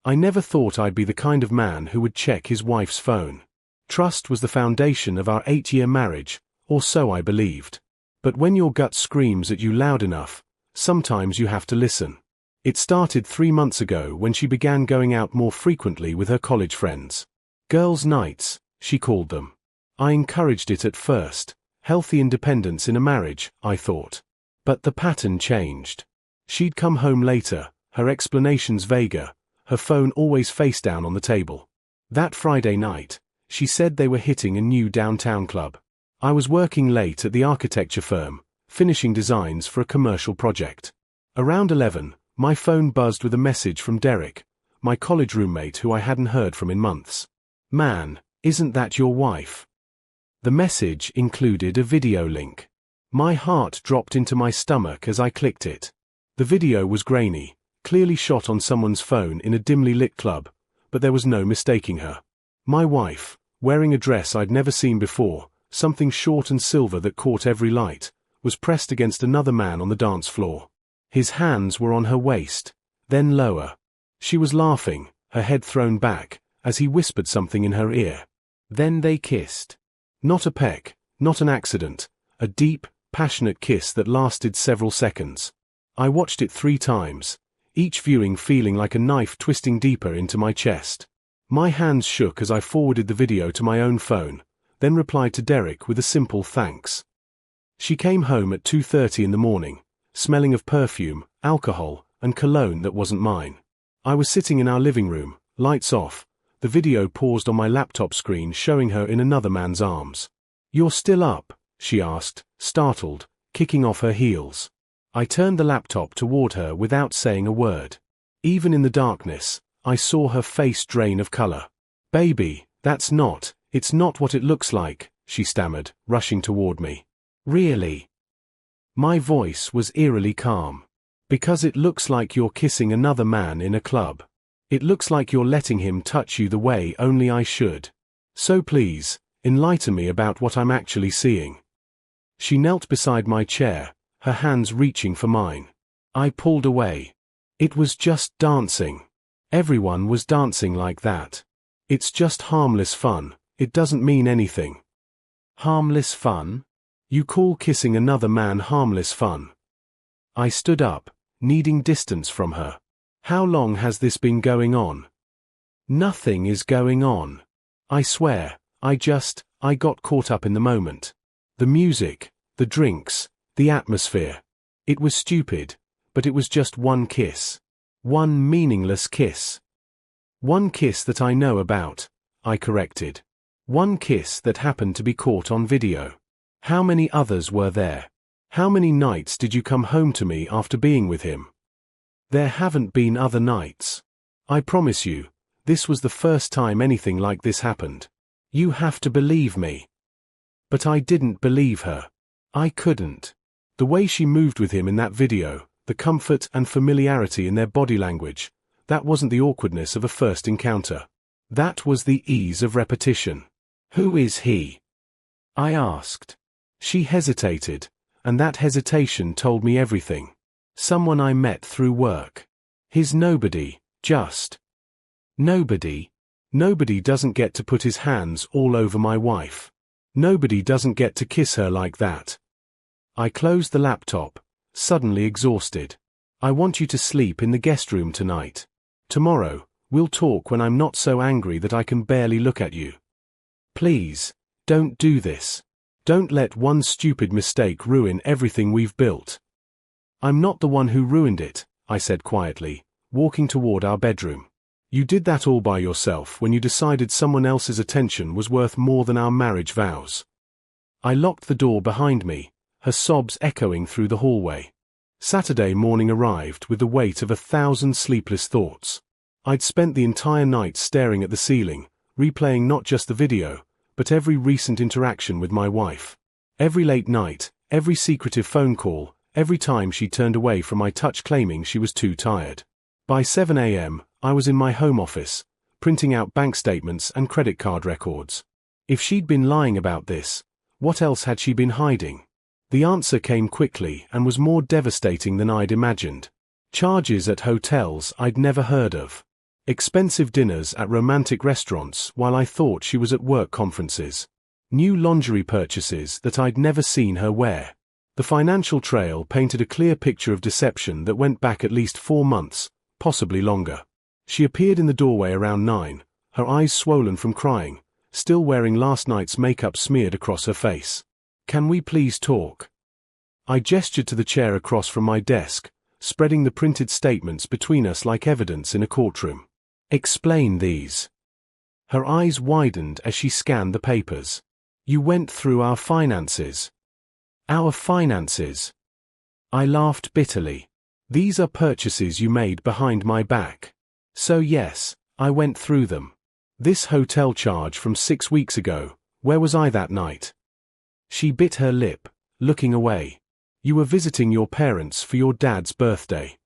I never thought I'd be the kind of man who would check his wife's phone. Trust was the foundation of our 8-year marriage, or so I believed. But when your gut screams at you loud enough, sometimes you have to listen. It started 3 months ago when she began going out more frequently with her college friends. Girls' nights, she called them. I encouraged it at first. Healthy independence in a marriage, I thought. But the pattern changed. She'd come home later, her explanations vaguer, her phone always face down on the table. That Friday night, she said they were hitting a new downtown club. I was working late at the architecture firm, finishing designs for a commercial project. Around 11, my phone buzzed with a message from Derek, my college roommate who I hadn't heard from in months. "Man, isn't that your wife?" The message included a video link. My heart dropped into my stomach as I clicked it. The video was grainy, clearly shot on someone's phone in a dimly lit club, but there was no mistaking her. My wife, wearing a dress I'd never seen before, something short and silver that caught every light, was pressed against another man on the dance floor. His hands were on her waist, then lower. She was laughing, her head thrown back, as he whispered something in her ear. Then they kissed. Not a peck, not an accident, a deep, passionate kiss that lasted several seconds. I watched it 3 times, each viewing feeling like a knife twisting deeper into my chest. My hands shook as I forwarded the video to my own phone, then replied to Derek with a simple thanks. She came home at 2:30 in the morning, smelling of perfume, alcohol, and cologne that wasn't mine. I was sitting in our living room, lights off, the video paused on my laptop screen showing her in another man's arms. "You're still up?" she asked, startled, kicking off her heels. I turned the laptop toward her without saying a word. Even in the darkness, I saw her face drain of color. "Baby, it's not what it looks like," she stammered, rushing toward me. "Really?" My voice was eerily calm. "Because it looks like you're kissing another man in a club. It looks like you're letting him touch you the way only I should. So please, enlighten me about what I'm actually seeing." She knelt beside my chair, her hands reaching for mine. I pulled away. It was just dancing. Everyone was dancing like that. It's just harmless fun, it doesn't mean anything. Harmless fun? You call kissing another man harmless fun? I stood up, needing distance from her. How long has this been going on? Nothing is going on. I swear, I got caught up in the moment. The music, the drinks, the atmosphere. It was stupid, but it was just one kiss. One meaningless kiss. One kiss that I know about, I corrected. One kiss that happened to be caught on video. How many others were there? How many nights did you come home to me after being with him? There haven't been other nights. I promise you, this was the first time anything like this happened. You have to believe me. But I didn't believe her. I couldn't. The way she moved with him in that video, the comfort and familiarity in their body language, that wasn't the awkwardness of a first encounter. That was the ease of repetition. "Who is he?" I asked. She hesitated, and that hesitation told me everything. Someone I met through work. His nobody, just. Nobody. Nobody doesn't get to put his hands all over my wife. Nobody doesn't get to kiss her like that. I closed the laptop, suddenly exhausted. "I want you to sleep in the guest room tonight. Tomorrow, we'll talk when I'm not so angry that I can barely look at you. Please, don't do this. Don't let one stupid mistake ruin everything we've built." "I'm not the one who ruined it," I said quietly, walking toward our bedroom. "You did that all by yourself when you decided someone else's attention was worth more than our marriage vows." I locked the door behind me, her sobs echoing through the hallway. Saturday morning arrived with the weight of 1,000 sleepless thoughts. I'd spent the entire night staring at the ceiling, replaying not just the video, but every recent interaction with my wife. Every late night, every secretive phone call, every time she turned away from my touch claiming she was too tired. By 7 a.m., I was in my home office, printing out bank statements and credit card records. If she'd been lying about this, what else had she been hiding? The answer came quickly and was more devastating than I'd imagined. Charges at hotels I'd never heard of. Expensive dinners at romantic restaurants while I thought she was at work conferences. New lingerie purchases that I'd never seen her wear. The financial trail painted a clear picture of deception that went back at least 4 months, possibly longer. She appeared in the doorway around 9, her eyes swollen from crying, still wearing last night's makeup smeared across her face. "Can we please talk?" I gestured to the chair across from my desk, spreading the printed statements between us like evidence in a courtroom. "Explain these." Her eyes widened as she scanned the papers. "You went through our finances." "Our finances?" I laughed bitterly. "These are purchases you made behind my back. So yes, I went through them. This hotel charge from 6 weeks ago, where was I that night?" She bit her lip, looking away. "You were visiting your parents for your dad's birthday."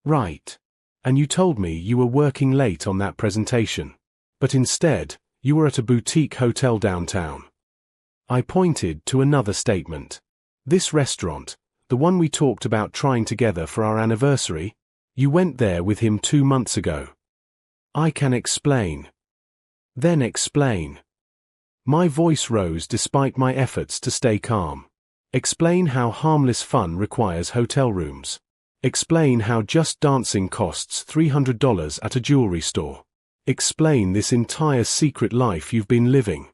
"Right. And you told me you were working late on that presentation. But instead, you were at a boutique hotel downtown." I pointed to another statement. "This restaurant, the one we talked about trying together for our anniversary, you went there with him 2 months ago." "I can explain." "Then explain." My voice rose despite my efforts to stay calm. "Explain how harmless fun requires hotel rooms. Explain how just dancing costs $300 at a jewelry store. Explain this entire secret life you've been living."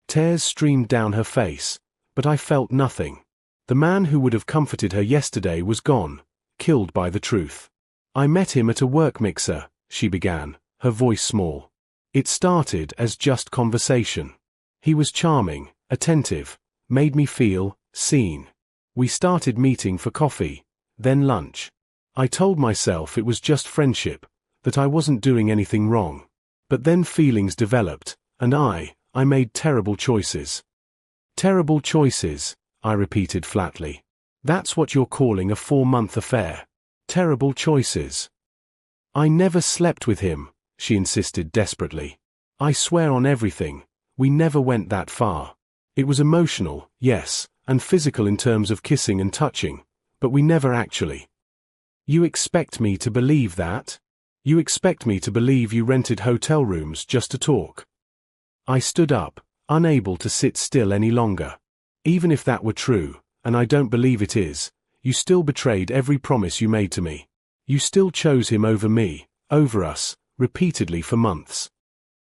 Tears streamed down her face, but I felt nothing. The man who would have comforted her yesterday was gone, killed by the truth. "I met him at a work mixer," she began, her voice small. "It started as just conversation. He was charming, attentive, made me feel seen. We started meeting for coffee, then lunch. I told myself it was just friendship, that I wasn't doing anything wrong. But then feelings developed, and I made terrible choices." "Terrible choices," I repeated flatly. "That's what you're calling a 4-month affair. Terrible choices." "I never slept with him," she insisted desperately. "I swear on everything, we never went that far. It was emotional, yes, and physical in terms of kissing and touching, but we never actually." "You expect me to believe that? You expect me to believe you rented hotel rooms just to talk?" I stood up, unable to sit still any longer. "Even if that were true, and I don't believe it is, you still betrayed every promise you made to me. You still chose him over me, over us, repeatedly for months."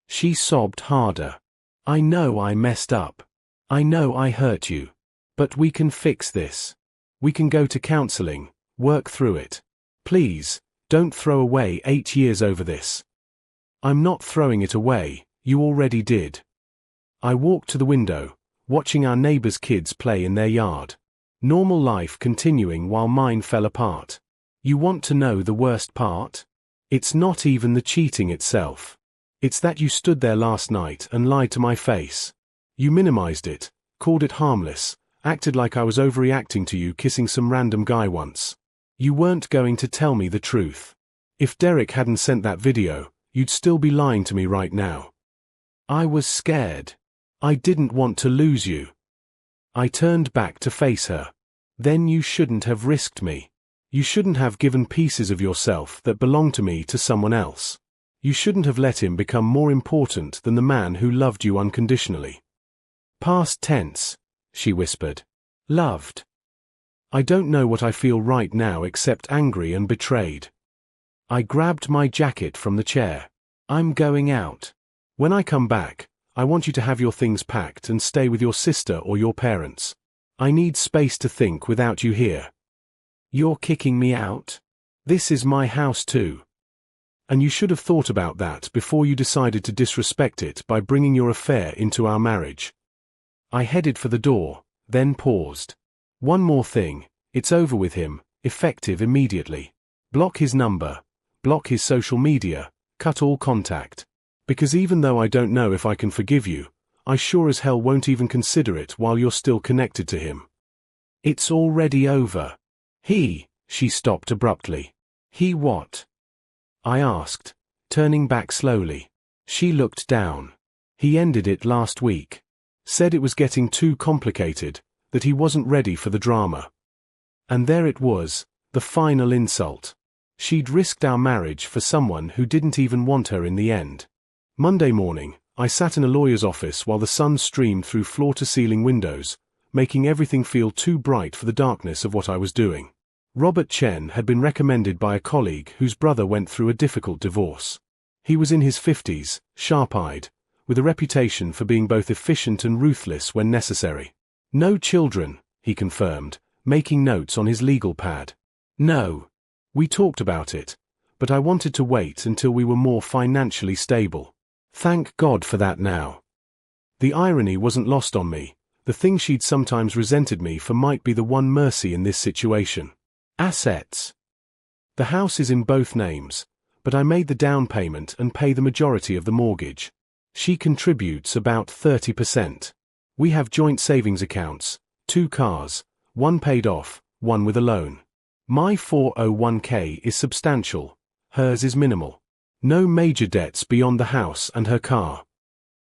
She sobbed harder. "I know I messed up. I know I hurt you. But we can fix this. We can go to counseling, work through it. Please, don't throw away 8 years over this." "I'm not throwing it away, you already did." I walked to the window, watching our neighbors' kids play in their yard. Normal life continuing while mine fell apart. You want to know the worst part? It's not even the cheating itself. It's that you stood there last night and lied to my face. You minimized it, called it harmless, acted like I was overreacting to you kissing some random guy once. You weren't going to tell me the truth. If Derek hadn't sent that video, you'd still be lying to me right now. I was scared. I didn't want to lose you." I turned back to face her. "Then you shouldn't have risked me. You shouldn't have given pieces of yourself that belonged to me to someone else. You shouldn't have let him become more important than the man who loved you unconditionally." "Past tense," she whispered. "Loved. I don't know what I feel right now except angry and betrayed." I grabbed my jacket from the chair. "I'm going out. When I come back, I want you to have your things packed and stay with your sister or your parents. I need space to think without you here." "You're kicking me out? This is my house too. And you should have thought about that before you decided to disrespect it by bringing your affair into our marriage." I headed for the door, then paused. "One more thing, it's over with him, effective immediately. Block his number, block his social media, cut all contact. Because even though I don't know if I can forgive you, I sure as hell won't even consider it while you're still connected to him." "It's already over." She stopped abruptly. "He what?" I asked, turning back slowly. She looked down. "He ended it last week. Said it was getting too complicated, that he wasn't ready for the drama." And there it was, the final insult. She'd risked our marriage for someone who didn't even want her in the end. Monday morning, I sat in a lawyer's office while the sun streamed through floor-to-ceiling windows, making everything feel too bright for the darkness of what I was doing. Robert Chen had been recommended by a colleague whose brother went through a difficult divorce. He was in his 50s, sharp-eyed, with a reputation for being both efficient and ruthless when necessary. No children, he confirmed, making notes on his legal pad. No. We talked about it, but I wanted to wait until we were more financially stable. Thank God for that now. The irony wasn't lost on me. The thing she'd sometimes resented me for might be the one mercy in this situation. Assets. The house is in both names, but I made the down payment and pay the majority of the mortgage. She contributes about 30%. We have joint savings accounts, 2 cars, one paid off, one with a loan. My 401k is substantial, hers is minimal. No major debts beyond the house and her car.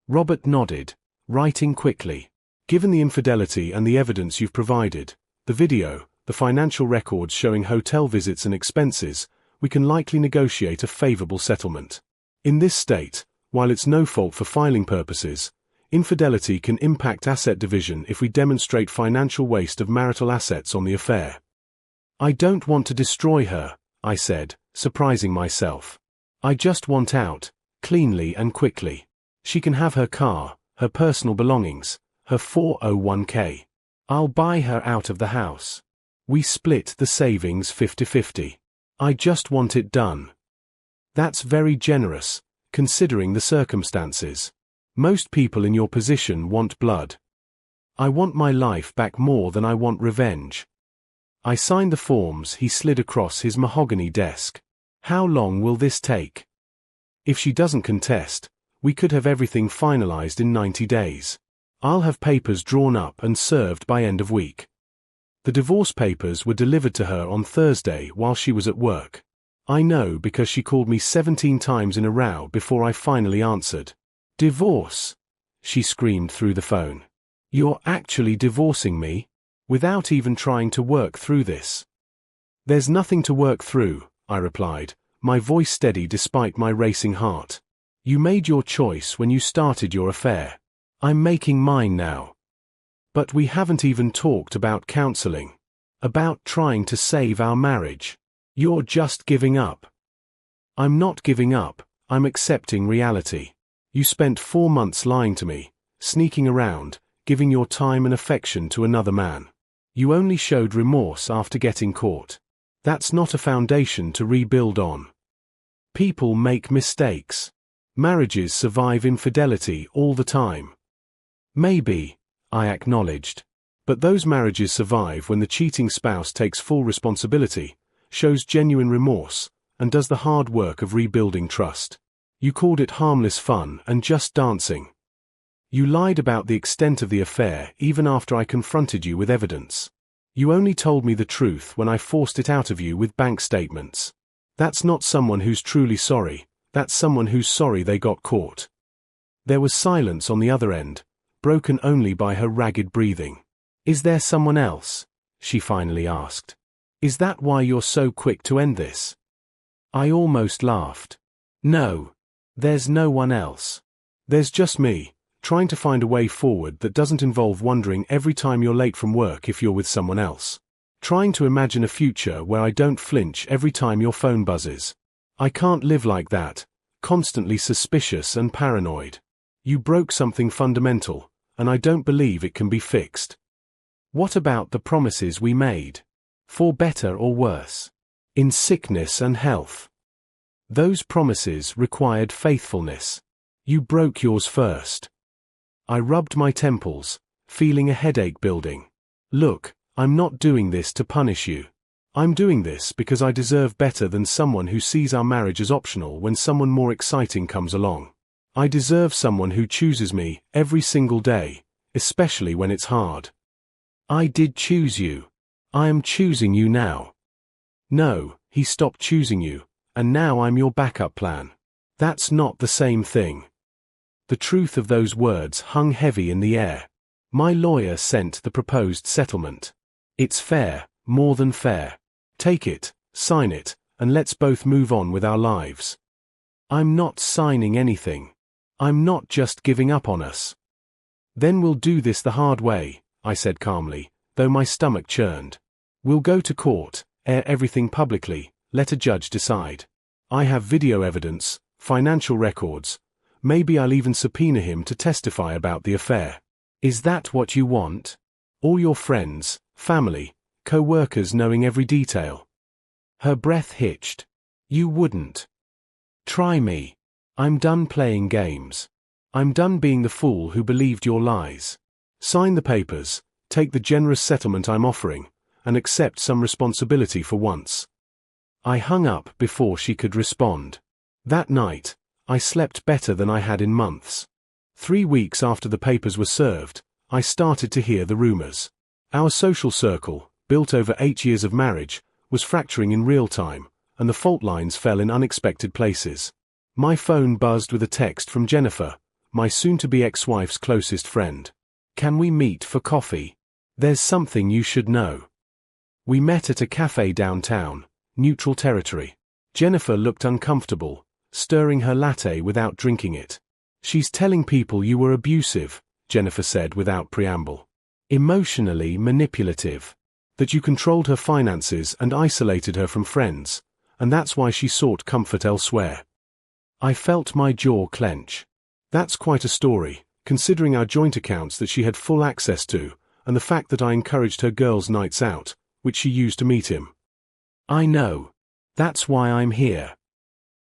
Robert nodded, writing quickly. Given the infidelity and the evidence you've provided, the video, the financial records showing hotel visits and expenses, we can likely negotiate a favorable settlement. In this state, while it's no fault for filing purposes, infidelity can impact asset division if we demonstrate financial waste of marital assets on the affair. I don't want to destroy her, I said, surprising myself. I just want out, cleanly and quickly. She can have her car, her personal belongings, her 401k. I'll buy her out of the house. We split the savings 50-50. I just want it done. That's very generous, considering the circumstances. Most people in your position want blood. I want my life back more than I want revenge. I signed the forms he slid across his mahogany desk. How long will this take? If she doesn't contest, we could have everything finalized in 90 days. I'll have papers drawn up and served by end of week. The divorce papers were delivered to her on Thursday while she was at work. I know because she called me 17 times in a row before I finally answered. Divorce? She screamed through the phone. You're actually divorcing me? Without even trying to work through this. There's nothing to work through, I replied, my voice steady despite my racing heart. You made your choice when you started your affair. I'm making mine now. But we haven't even talked about counseling. About trying to save our marriage. You're just giving up. I'm not giving up, I'm accepting reality. You spent 4 months lying to me, sneaking around, giving your time and affection to another man. You only showed remorse after getting caught. That's not a foundation to rebuild on. People make mistakes. Marriages survive infidelity all the time. Maybe, I acknowledged. But those marriages survive when the cheating spouse takes full responsibility, shows genuine remorse, and does the hard work of rebuilding trust. You called it harmless fun and just dancing. You lied about the extent of the affair even after I confronted you with evidence. You only told me the truth when I forced it out of you with bank statements. That's not someone who's truly sorry, that's someone who's sorry they got caught. There was silence on the other end, broken only by her ragged breathing. Is there someone else? She finally asked. Is that why you're so quick to end this? I almost laughed. No. There's no one else. There's just me, trying to find a way forward that doesn't involve wondering every time you're late from work if you're with someone else. Trying to imagine a future where I don't flinch every time your phone buzzes. I can't live like that, constantly suspicious and paranoid. You broke something fundamental, and I don't believe it can be fixed. What about the promises we made? For better or worse? In sickness and health? Those promises required faithfulness. You broke yours first. I rubbed my temples, feeling a headache building. Look, I'm not doing this to punish you. I'm doing this because I deserve better than someone who sees our marriage as optional when someone more exciting comes along. I deserve someone who chooses me every single day, especially when it's hard. I did choose you. I am choosing you now. No, he stopped choosing you, and now I'm your backup plan. That's not the same thing. The truth of those words hung heavy in the air. My lawyer sent the proposed settlement. It's fair, more than fair. Take it, sign it, and let's both move on with our lives. I'm not signing anything. I'm not just giving up on us. Then we'll do this the hard way, I said calmly, though my stomach churned. We'll go to court, air everything publicly, let a judge decide. I have video evidence, financial records. Maybe I'll even subpoena him to testify about the affair. Is that what you want? All your friends, family, co-workers knowing every detail? Her breath hitched. You wouldn't. Try me. I'm done playing games. I'm done being the fool who believed your lies. Sign the papers, take the generous settlement I'm offering, and accept some responsibility for once. I hung up before she could respond. That night, I slept better than I had in months. 3 weeks after the papers were served, I started to hear the rumors. Our social circle, built over 8 years of marriage, was fracturing in real time, and the fault lines fell in unexpected places. My phone buzzed with a text from Jennifer, my soon-to-be ex-wife's closest friend. Can we meet for coffee? There's something you should know. We met at a cafe downtown, neutral territory. Jennifer looked uncomfortable, stirring her latte without drinking it. She's telling people you were abusive, Jennifer said without preamble. Emotionally manipulative. That you controlled her finances and isolated her from friends, and that's why she sought comfort elsewhere. I felt my jaw clench. That's quite a story, considering our joint accounts that she had full access to, and the fact that I encouraged her girls' nights out, which she used to meet him. I know. That's why I'm here.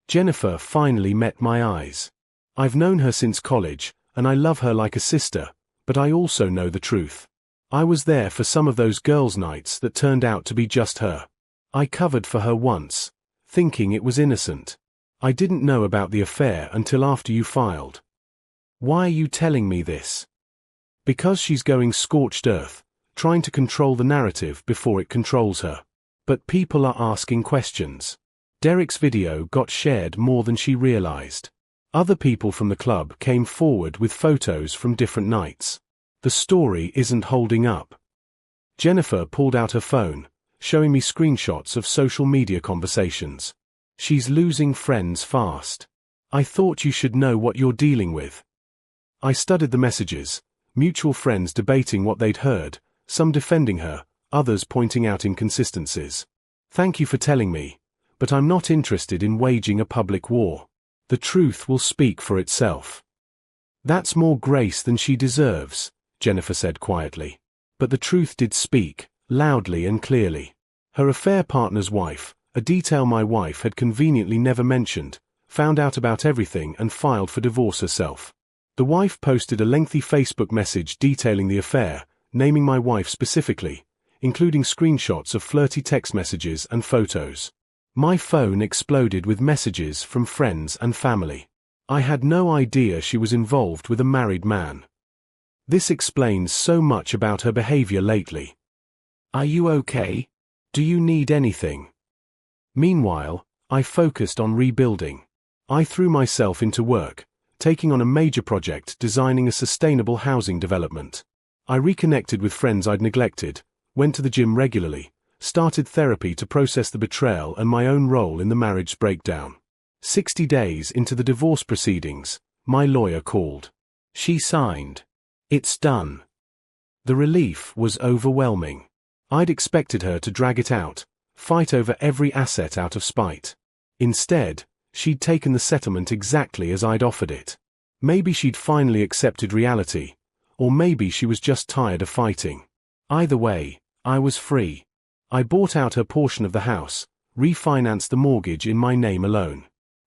Jennifer finally met my eyes. I've known her since college, and I love her like a sister, but I also know the truth. I was there for some of those girls' nights that turned out to be just her. I covered for her once, thinking it was innocent. I didn't know about the affair until after you filed. Why are you telling me this? Because she's going scorched earth, trying to control the narrative before it controls her. But people are asking questions. Derek's video got shared more than she realized. Other people from the club came forward with photos from different nights. The story isn't holding up. Jennifer pulled out her phone, showing me screenshots of social media conversations. She's losing friends fast. I thought you should know what you're dealing with. I studied the messages, mutual friends debating what they'd heard, some defending her, others pointing out inconsistencies. Thank you for telling me, but I'm not interested in waging a public war. The truth will speak for itself. That's more grace than she deserves, Jennifer said quietly. But the truth did speak, loudly and clearly. Her affair partner's wife, a detail my wife had conveniently never mentioned, found out about everything and filed for divorce herself. The wife posted a lengthy Facebook message detailing the affair, naming my wife specifically, including screenshots of flirty text messages and photos. My phone exploded with messages from friends and family. I had no idea she was involved with a married man. This explains so much about her behavior lately. Are you okay? Do you need anything? Meanwhile, I focused on rebuilding. I threw myself into work, taking on a major project designing a sustainable housing development. I reconnected with friends I'd neglected, went to the gym regularly, started therapy to process the betrayal and my own role in the marriage's breakdown. 60 days into the divorce proceedings, my lawyer called. She signed. It's done. The relief was overwhelming. I'd expected her to drag it out, fight over every asset out of spite. Instead, she'd taken the settlement exactly as I'd offered it. Maybe she'd finally accepted reality, or maybe she was just tired of fighting. Either way, I was free. I bought out her portion of the house, refinanced the mortgage in my name alone.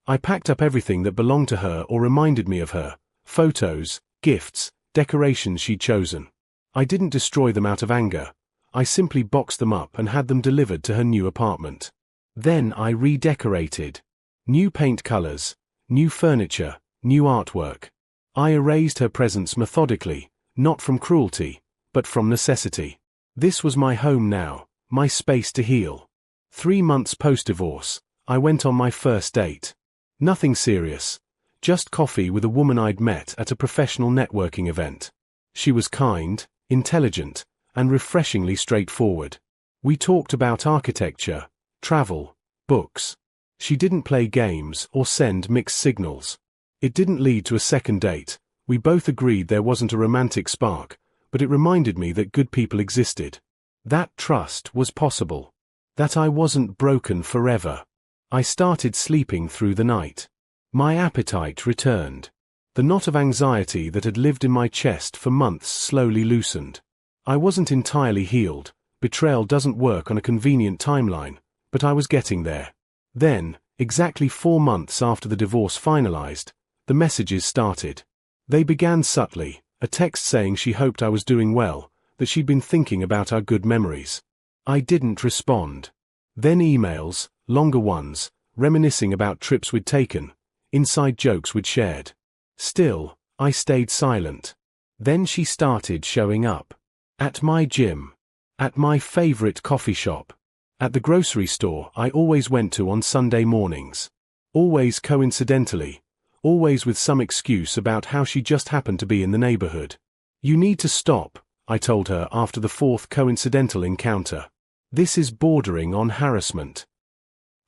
I packed up everything that belonged to her or reminded me of her, photos, gifts, decorations she'd chosen. I didn't destroy them out of anger. I simply boxed them up and had them delivered to her new apartment. Then I redecorated. New paint colors, new furniture, new artwork. I erased her presence methodically, not from cruelty, but from necessity. This was my home now, my space to heal. 3 months post-divorce, I went on my first date. Nothing serious, just coffee with a woman I'd met at a professional networking event. She was kind, intelligent, and refreshingly straightforward. We talked about architecture, travel, books. She didn't play games or send mixed signals. It didn't lead to a second date. We both agreed there wasn't a romantic spark, but it reminded me that good people existed. That trust was possible. That I wasn't broken forever. I started sleeping through the night. My appetite returned. The knot of anxiety that had lived in my chest for months slowly loosened. I wasn't entirely healed. Betrayal doesn't work on a convenient timeline, but I was getting there. Then, exactly 4 months after the divorce finalized, the messages started. They began subtly, a text saying she hoped I was doing well, that she'd been thinking about our good memories. I didn't respond. Then emails, longer ones, reminiscing about trips we'd taken, inside jokes we'd shared. Still, I stayed silent. Then she started showing up. At my gym. At my favorite coffee shop. At the grocery store I always went to on Sunday mornings. Always coincidentally. Always with some excuse about how she just happened to be in the neighborhood. You need to stop, I told her after the 4th coincidental encounter. This is bordering on harassment.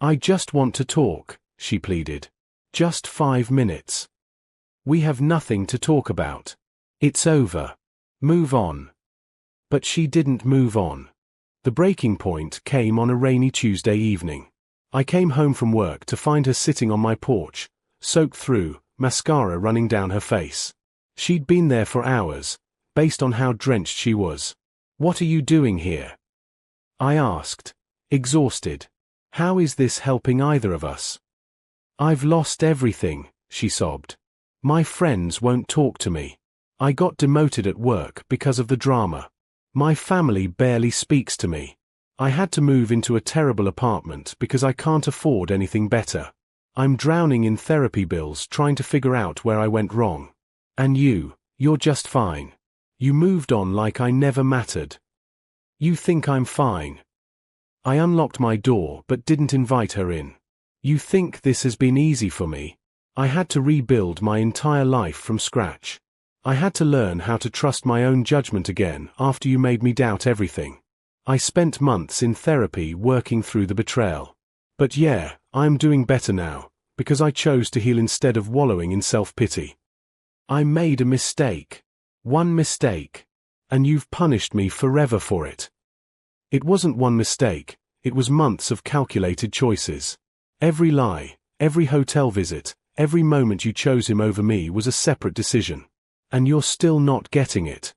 I just want to talk, she pleaded. Just 5 minutes. We have nothing to talk about. It's over. Move on. But she didn't move on. The breaking point came on a rainy Tuesday evening. I came home from work to find her sitting on my porch, soaked through, mascara running down her face. She'd been there for hours, based on how drenched she was. What are you doing here? I asked, exhausted. How is this helping either of us? I've lost everything, she sobbed. My friends won't talk to me. I got demoted at work because of the drama. My family barely speaks to me. I had to move into a terrible apartment because I can't afford anything better. I'm drowning in therapy bills trying to figure out where I went wrong. And you're just fine. You moved on like I never mattered. You think I'm fine. I unlocked my door but didn't invite her in. You think this has been easy for me? I had to rebuild my entire life from scratch. I had to learn how to trust my own judgment again after you made me doubt everything. I spent months in therapy working through the betrayal. But yeah, I'm doing better now, because I chose to heal instead of wallowing in self-pity. I made a mistake. One mistake. And you've punished me forever for it. It wasn't one mistake, it was months of calculated choices. Every lie, every hotel visit, every moment you chose him over me was a separate decision. And you're still not getting it.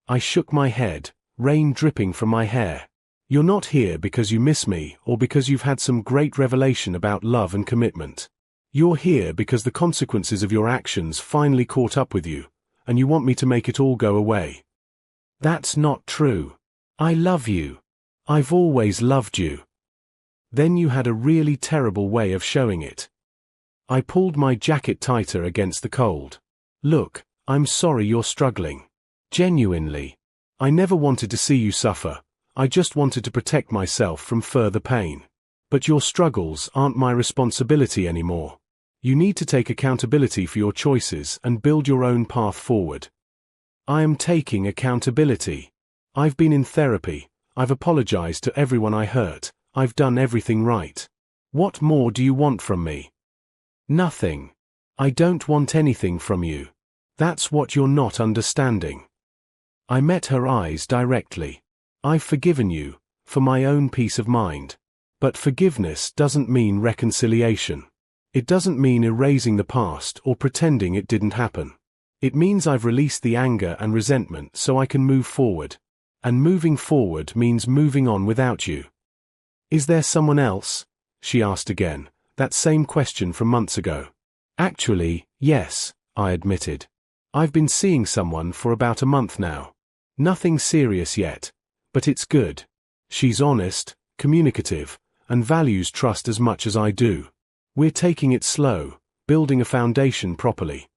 I shook my head, rain dripping from my hair. You're not here because you miss me or because you've had some great revelation about love and commitment. You're here because the consequences of your actions finally caught up with you, and you want me to make it all go away. That's not true. I love you. I've always loved you. Then you had a really terrible way of showing it. I pulled my jacket tighter against the cold. Look, I'm sorry you're struggling. Genuinely. I never wanted to see you suffer. I just wanted to protect myself from further pain. But your struggles aren't my responsibility anymore. You need to take accountability for your choices and build your own path forward. I am taking accountability. I've been in therapy. I've apologized to everyone I hurt. I've done everything right. What more do you want from me? Nothing. I don't want anything from you. That's what you're not understanding. I met her eyes directly. I've forgiven you, for my own peace of mind. But forgiveness doesn't mean reconciliation. It doesn't mean erasing the past or pretending it didn't happen. It means I've released the anger and resentment so I can move forward. And moving forward means moving on without you. Is there someone else? She asked again, that same question from months ago. Actually, yes, I admitted. I've been seeing someone for about a month now. Nothing serious yet, but it's good. She's honest, communicative, and values trust as much as I do. We're taking it slow, building a foundation properly.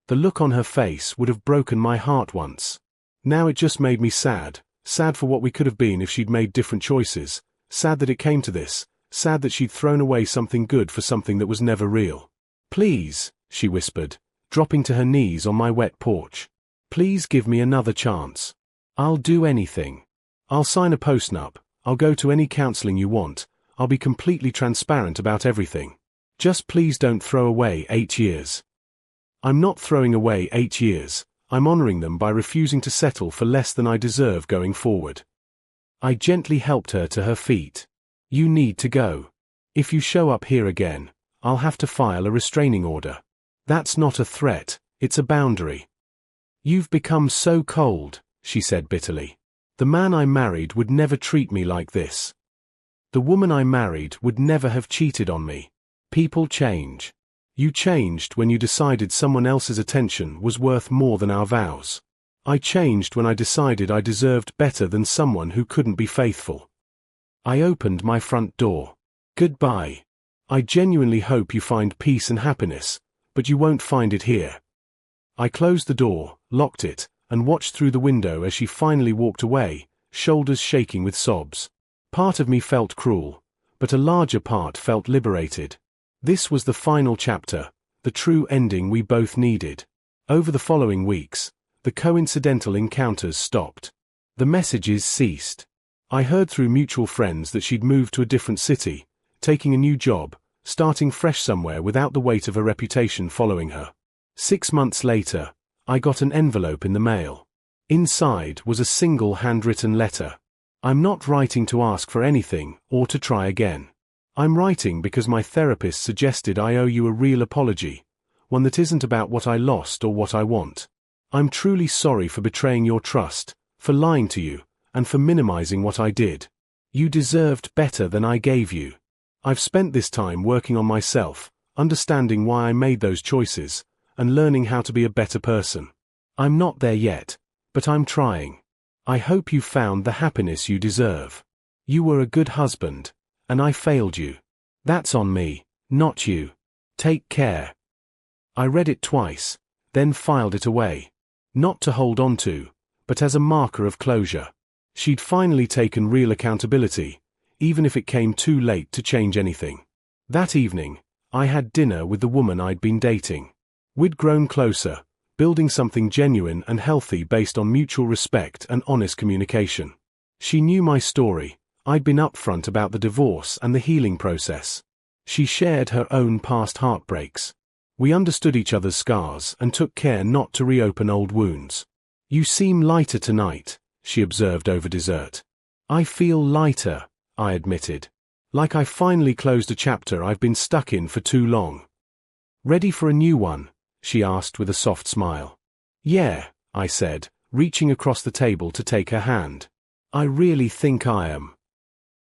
The look on her face would have broken my heart once. Now it just made me sad, sad for what we could have been if she'd made different choices, sad that it came to this, sad that she'd thrown away something good for something that was never real. Please, she whispered, dropping to her knees on my wet porch. Please give me another chance. I'll do anything. I'll sign a postnup, I'll go to any counseling you want, I'll be completely transparent about everything. Just please don't throw away 8 years. I'm not throwing away 8 years, I'm honoring them by refusing to settle for less than I deserve going forward. I gently helped her to her feet. You need to go. If you show up here again, I'll have to file a restraining order. That's not a threat, it's a boundary. You've become so cold, she said bitterly. The man I married would never treat me like this. The woman I married would never have cheated on me. People change. You changed when you decided someone else's attention was worth more than our vows. I changed when I decided I deserved better than someone who couldn't be faithful. I opened my front door. Goodbye. I genuinely hope you find peace and happiness, but you won't find it here. I closed the door, locked it, and watched through the window as she finally walked away, shoulders shaking with sobs. Part of me felt cruel, but a larger part felt liberated. This was the final chapter, the true ending we both needed. Over the following weeks, the coincidental encounters stopped. The messages ceased. I heard through mutual friends that she'd moved to a different city, taking a new job, starting fresh somewhere without the weight of a reputation following her. 6 months later, I got an envelope in the mail. Inside was a single handwritten letter. I'm not writing to ask for anything or to try again. I'm writing because my therapist suggested I owe you a real apology, one that isn't about what I lost or what I want. I'm truly sorry for betraying your trust, for lying to you, and for minimizing what I did. You deserved better than I gave you. I've spent this time working on myself, understanding why I made those choices, and learning how to be a better person. I'm not there yet, but I'm trying. I hope you found the happiness you deserve. You were a good husband, and I failed you. That's on me, not you. Take care. I read it twice, then filed it away. Not to hold on to, but as a marker of closure. She'd finally taken real accountability, even if it came too late to change anything. That evening, I had dinner with the woman I'd been dating. We'd grown closer, building something genuine and healthy based on mutual respect and honest communication. She knew my story. I'd been upfront about the divorce and the healing process. She shared her own past heartbreaks. We understood each other's scars and took care not to reopen old wounds. You seem lighter tonight, she observed over dessert. I feel lighter, I admitted. Like I finally closed a chapter I've been stuck in for too long. Ready for a new one? She asked with a soft smile. Yeah, I said, reaching across the table to take her hand. I really think I am.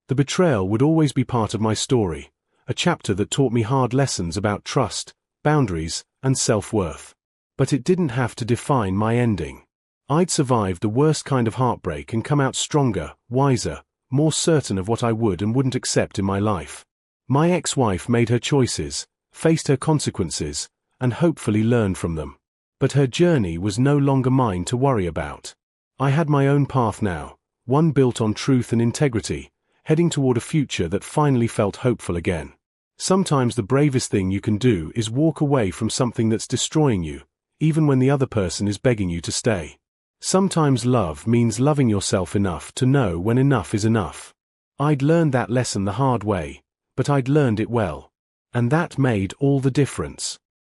The betrayal would always be part of my story, a chapter that taught me hard lessons about trust, boundaries, and self-worth. But it didn't have to define my ending. I'd survived the worst kind of heartbreak and come out stronger, wiser, more certain of what I would and wouldn't accept in my life. My ex-wife made her choices, faced her consequences, and hopefully learned from them. But her journey was no longer mine to worry about. I had my own path now, one built on truth and integrity, heading toward a future that finally felt hopeful again. Sometimes the bravest thing you can do is walk away from something that's destroying you, even when the other person is begging you to stay. Sometimes love means loving yourself enough to know when enough is enough. I'd learned that lesson the hard way, but I'd learned it well. And that made all the difference.